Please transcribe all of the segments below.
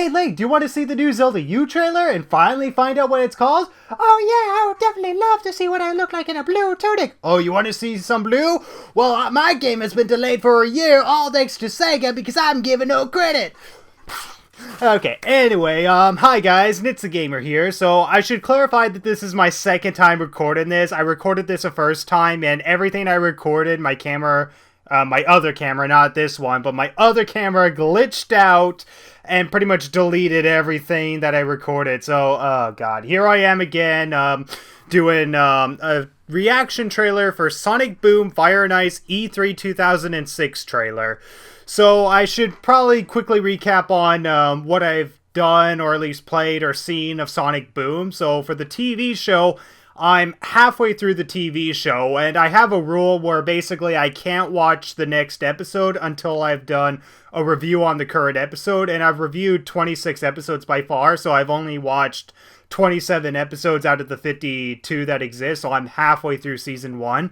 Hey Link, do you want to see the new Zelda U trailer and finally find out what it's called? Oh yeah, I would definitely love to see what I look like in a blue tunic. Oh, you want to see some blue? Well, my game has been delayed for a year, all thanks to Sega because I'm giving no credit. Okay, anyway, hi guys, Nitz the Gamer here. So I should clarify that this is my second time recording this. I recorded this a first time, and everything I recorded, my camera, my other camera, not this one, but my other camera glitched out and pretty much deleted everything that I recorded. So, oh god, here I am again, doing a reaction trailer for Sonic Boom Fire and Ice E3 2006 trailer. So I should probably quickly recap on what I've done, or at least played or seen of Sonic Boom. So for the TV show, I'm halfway through the TV show, and I have a rule where basically I can't watch the next episode until I've done a review on the current episode, and I've reviewed 26 episodes by far, so I've only watched 27 episodes out of the 52 that exist, so I'm halfway through Season 1.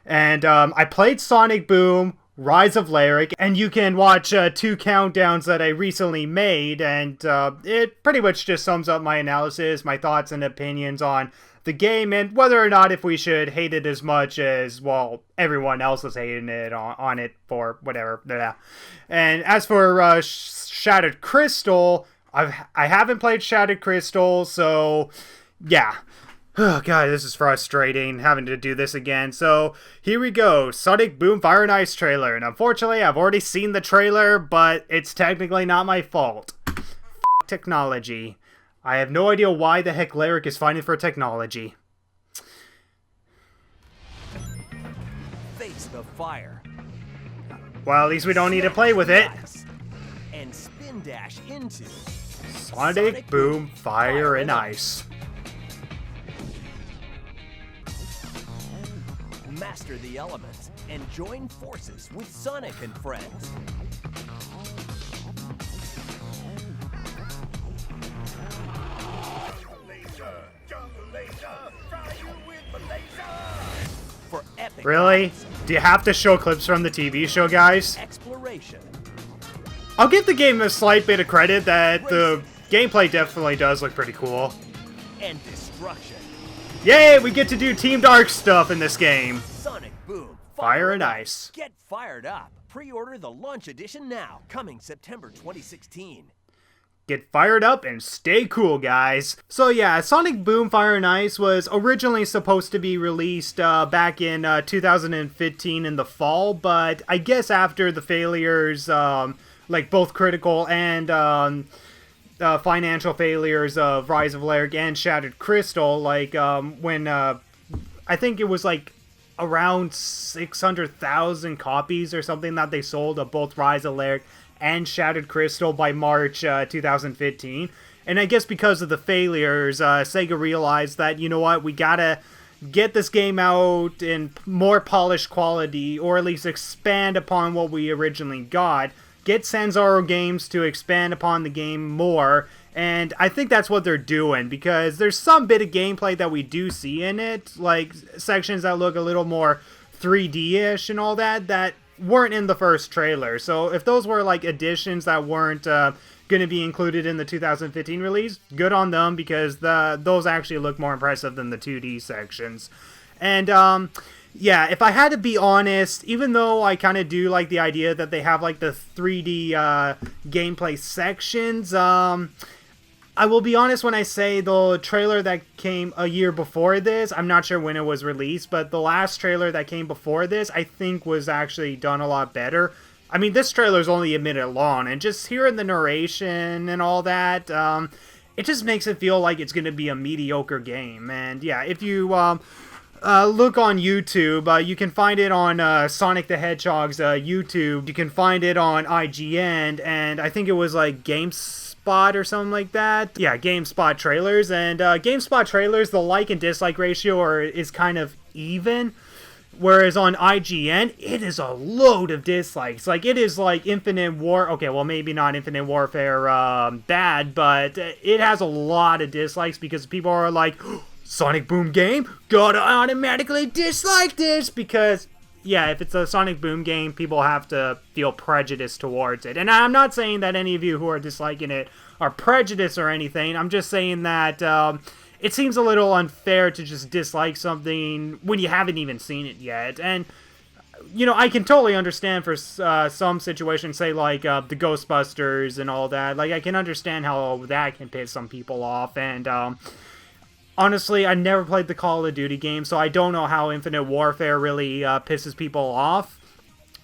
And I played Sonic Boom, Rise of Lyric, and you can watch 2 countdowns that I recently made, and it pretty much just sums up my analysis, my thoughts and opinions on the game, and whether or not if we should hate it as much as, well, everyone else is hating it on it for whatever. Blah. And as for Shattered Crystal, I haven't played Shattered Crystal, so yeah. Oh god, this is frustrating, having to do this again. So, here we go, Sonic Boom Fire and Ice trailer. And unfortunately, I've already seen the trailer, but it's technically not my fault. F*** technology. I have no idea why the heck Lyric is fighting for technology. Face the fire. Well, at least we don't need to play with it. And spin dash into Sonic Boom Fire and Ice. Master the elements and join forces with Sonic and friends. For epic Really? Do you have to show clips from the TV show, guys? Exploration. I'll give the game a slight bit of credit that the gameplay definitely does look pretty cool. And destruction. Yay, we get to do Team Dark stuff in this game. Sonic Boom Fire and Ice. Get fired up. Pre-order the launch edition now, coming September 2016. Get fired up and stay cool, guys. So yeah, Sonic Boom Fire and Ice was originally supposed to be released back in 2015 in the fall, but I guess after the failures, like both critical and financial failures of Rise of Lyric and Shattered Crystal, like when I think it was like around 600,000 copies or something that they sold of both Rise of Lyric and Shattered Crystal by March 2015. And I guess because of the failures, Sega realized that, you know what, we gotta get this game out in more polished quality, or at least expand upon what we originally got. Get Sanzaro Games to expand upon the game more, and I think that's what they're doing, because there's some bit of gameplay that we do see in it, like sections that look a little more 3D-ish and all that, that weren't in the first trailer. So if those were like additions that weren't going to be included in the 2015 release, good on them, because those actually look more impressive than the 2D sections. And yeah, if I had to be honest, even though I kind of do like the idea that they have like the 3D gameplay sections, I will be honest when I say the trailer that came a year before this, I'm not sure when it was released, but the last trailer that came before this, I think was actually done a lot better. I mean, this trailer is only a minute long, and just hearing the narration and all that, it just makes it feel like it's going to be a mediocre game. And yeah, if you look on YouTube, you can find it on Sonic the Hedgehog's YouTube. You can find it on IGN, and I think it was like GameSpot or something like that. Yeah, GameSpot trailers. And GameSpot trailers, the like and dislike ratio is kind of even. Whereas on IGN, it is a load of dislikes. Like, it is like Infinite War. Okay, well, maybe not Infinite Warfare bad, but it has a lot of dislikes because people are like, Sonic Boom game? Gotta automatically dislike this because yeah, if it's a Sonic Boom game, people have to feel prejudice towards it. And I'm not saying that any of you who are disliking it are prejudiced or anything. I'm just saying that it seems a little unfair to just dislike something when you haven't even seen it yet. And, you know, I can totally understand for some situations, say like the Ghostbusters and all that. Like, I can understand how that can piss some people off. And honestly, I never played the Call of Duty game, so I don't know how Infinite Warfare really pisses people off.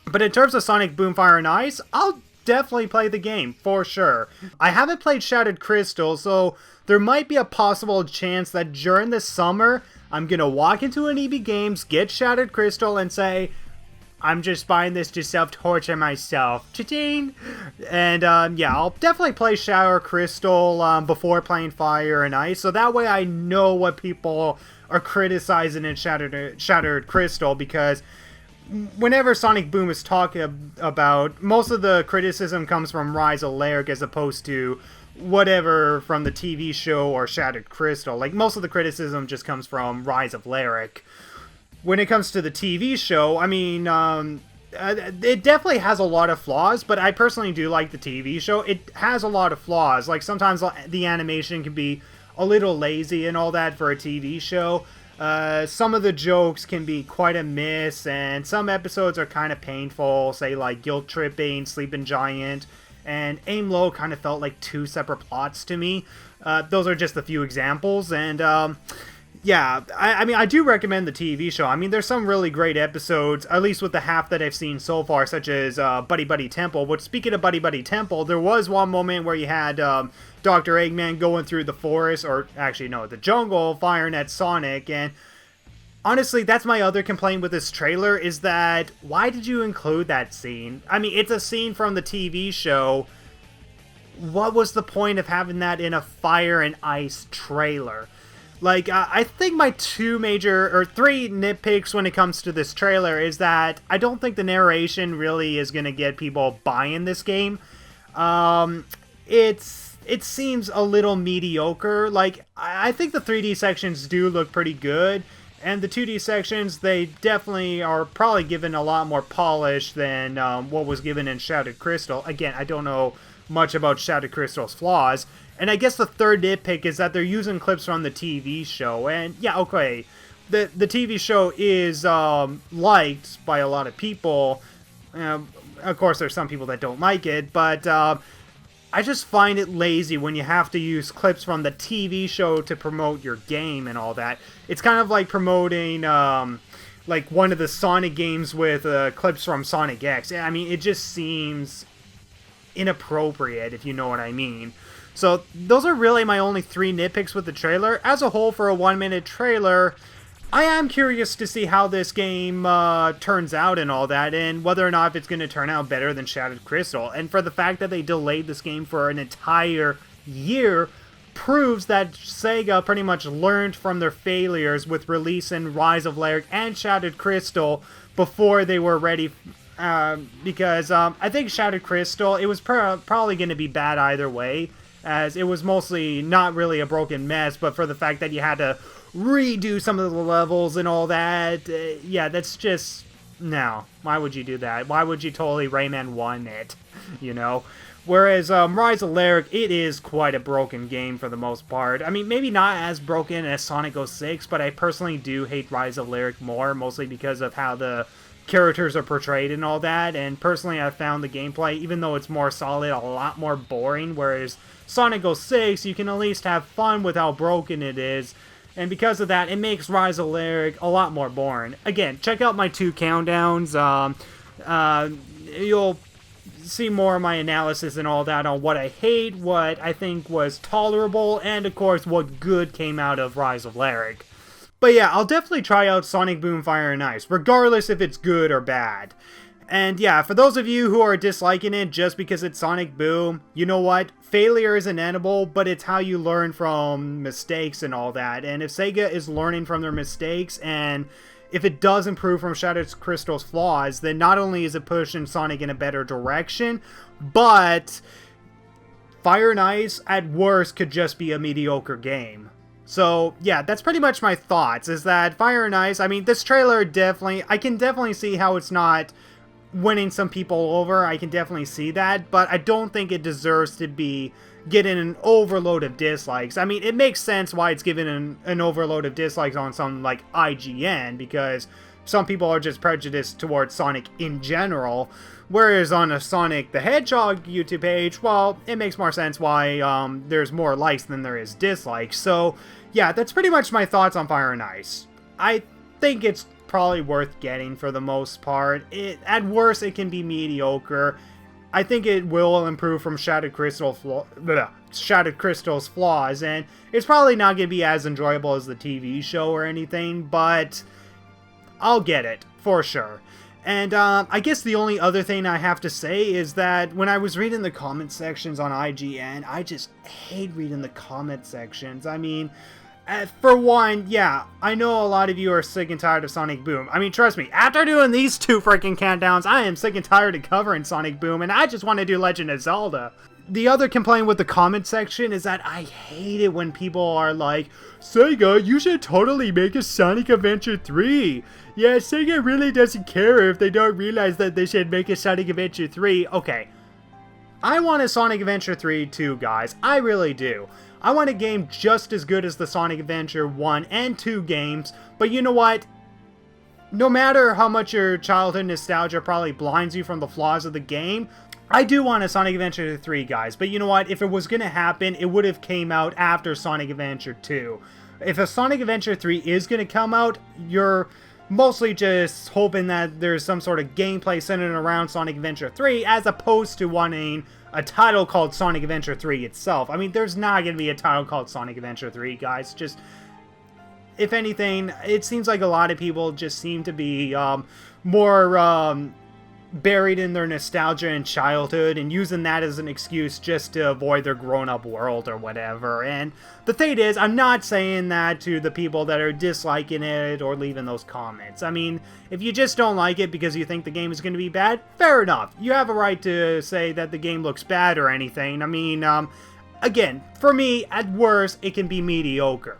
But in terms of Sonic Boom Fire and Ice, I'll definitely play the game, for sure. I haven't played Shattered Crystal, so there might be a possible chance that during the summer, I'm gonna walk into an EB Games, get Shattered Crystal, and say, I'm just buying this to self-torture myself. Cha-ching! And, yeah, I'll definitely play Shattered Crystal before playing Fire and Ice, so that way I know what people are criticizing in Shattered Crystal, because whenever Sonic Boom is talking about, most of the criticism comes from Rise of Lyric as opposed to whatever from the TV show or Shattered Crystal. Like, most of the criticism just comes from Rise of Lyric. When it comes to the TV show, I mean, it definitely has a lot of flaws, but I personally do like the TV show. It has a lot of flaws. Like, sometimes the animation can be a little lazy and all that for a TV show. Some of the jokes can be quite a miss, and some episodes are kind of painful, say like Guilt Tripping, Sleeping Giant, and Aim Low kind of felt like two separate plots to me. Those are just a few examples, and yeah, I mean, I do recommend the TV show. I mean, there's some really great episodes, at least with the half that I've seen so far, such as Buddy Buddy Temple. But speaking of Buddy Buddy Temple, there was one moment where you had Dr. Eggman going through the forest, or actually, no, the jungle, firing at Sonic, and honestly, that's my other complaint with this trailer, is that, why did you include that scene? I mean, it's a scene from the TV show. What was the point of having that in a Fire and Ice trailer? Like, I think my three nitpicks when it comes to this trailer is that I don't think the narration really is going to get people buying this game. It seems a little mediocre. Like, I think the 3D sections do look pretty good, and the 2D sections, they definitely are probably given a lot more polish than what was given in Shattered Crystal. Again, I don't know much about Shattered Crystal's flaws. And I guess the third nitpick is that they're using clips from the TV show. And yeah, okay, the TV show is liked by a lot of people. Of course, there's some people that don't like it, but I just find it lazy when you have to use clips from the TV show to promote your game and all that. It's kind of like promoting like one of the Sonic games with clips from Sonic X. I mean, it just seems inappropriate, if you know what I mean. So those are really my only three nitpicks with the trailer. As a whole, for a 1-minute trailer, I am curious to see how this game turns out and all that, and whether or not it's going to turn out better than Shattered Crystal. And for the fact that they delayed this game for an entire year proves that Sega pretty much learned from their failures with releasing Rise of Lyric and Shattered Crystal before they were ready. Because I think Shattered Crystal, it was probably going to be bad either way, as it was mostly not really a broken mess, but for the fact that you had to redo some of the levels and all that, yeah, that's just, no. Why would you do that? Why would you totally Rayman 1 it, you know? Whereas Rise of Lyric, it is quite a broken game for the most part. I mean, maybe not as broken as Sonic 06, but I personally do hate Rise of Lyric more, mostly because of how the characters are portrayed and all that, and personally I found the gameplay, even though it's more solid, a lot more boring, whereas Sonic 06, you can at least have fun with how broken it is, and because of that, it makes Rise of Lyric a lot more boring. Again, check out my 2 countdowns, you'll see more of my analysis and all that on what I hate, what I think was tolerable, and of course what good came out of Rise of Lyric. But yeah, I'll definitely try out Sonic Boom Fire and Ice, regardless if it's good or bad. And yeah, for those of you who are disliking it just because it's Sonic Boom, you know what? Failure is inevitable, but it's how you learn from mistakes and all that. And if Sega is learning from their mistakes, and if it does improve from Shattered Crystal's flaws, then not only is it pushing Sonic in a better direction, but Fire and Ice, at worst, could just be a mediocre game. So, yeah, that's pretty much my thoughts, is that Fire and Ice, I mean, this trailer definitely, I can definitely see how it's not winning some people over. I can definitely see that, but I don't think it deserves to be getting an overload of dislikes. I mean, it makes sense why it's given an overload of dislikes on something like IGN, because some people are just prejudiced towards Sonic in general, whereas on a Sonic the Hedgehog YouTube page, well, it makes more sense why there's more likes than there is dislikes. So, yeah, that's pretty much my thoughts on Fire and Ice. I think it's probably worth getting for the most part. At worst, it can be mediocre. I think it will improve from Shattered Crystal's flaws, and it's probably not going to be as enjoyable as the TV show or anything, but I'll get it, for sure. And I guess the only other thing I have to say is that when I was reading the comment sections on IGN, I just hate reading the comment sections. I mean, for one, yeah, I know a lot of you are sick and tired of Sonic Boom. I mean, trust me, after doing these 2 freaking countdowns, I am sick and tired of covering Sonic Boom, and I just want to do Legend of Zelda. The other complaint with the comment section is that I hate it when people are like, Sega, you should totally make a Sonic Adventure 3. Yeah, Sega really doesn't care if they don't realize that they should make a Sonic Adventure 3. Okay, I want a Sonic Adventure 3 too, guys. I really do. I want a game just as good as the Sonic Adventure 1 and 2 games, but you know what? No matter how much your childhood nostalgia probably blinds you from the flaws of the game, I do want a Sonic Adventure 3, guys, but you know what? If it was going to happen, it would have came out after Sonic Adventure 2. If a Sonic Adventure 3 is going to come out, you're mostly just hoping that there's some sort of gameplay centered around Sonic Adventure 3, as opposed to wanting a title called Sonic Adventure 3 itself. I mean, there's not going to be a title called Sonic Adventure 3, guys. Just, if anything, it seems like a lot of people just seem to be more buried in their nostalgia and childhood and using that as an excuse just to avoid their grown-up world or whatever. And the thing is, I'm not saying that to the people that are disliking it or leaving those comments. I mean, if you just don't like it because you think the game is going to be bad, fair enough. You have a right to say that the game looks bad or anything. I mean, again, for me, at worst, it can be mediocre.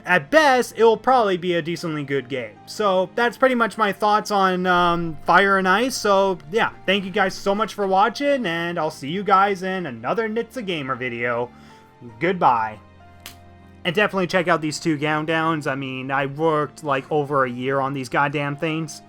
At best, it will probably be a decently good game. So that's pretty much my thoughts on Fire and Ice. So yeah, thank you guys so much for watching, and I'll see you guys in another Nitsa Gamer video. Goodbye. And definitely check out these 2 countdowns. I mean, I worked like over a year on these goddamn things.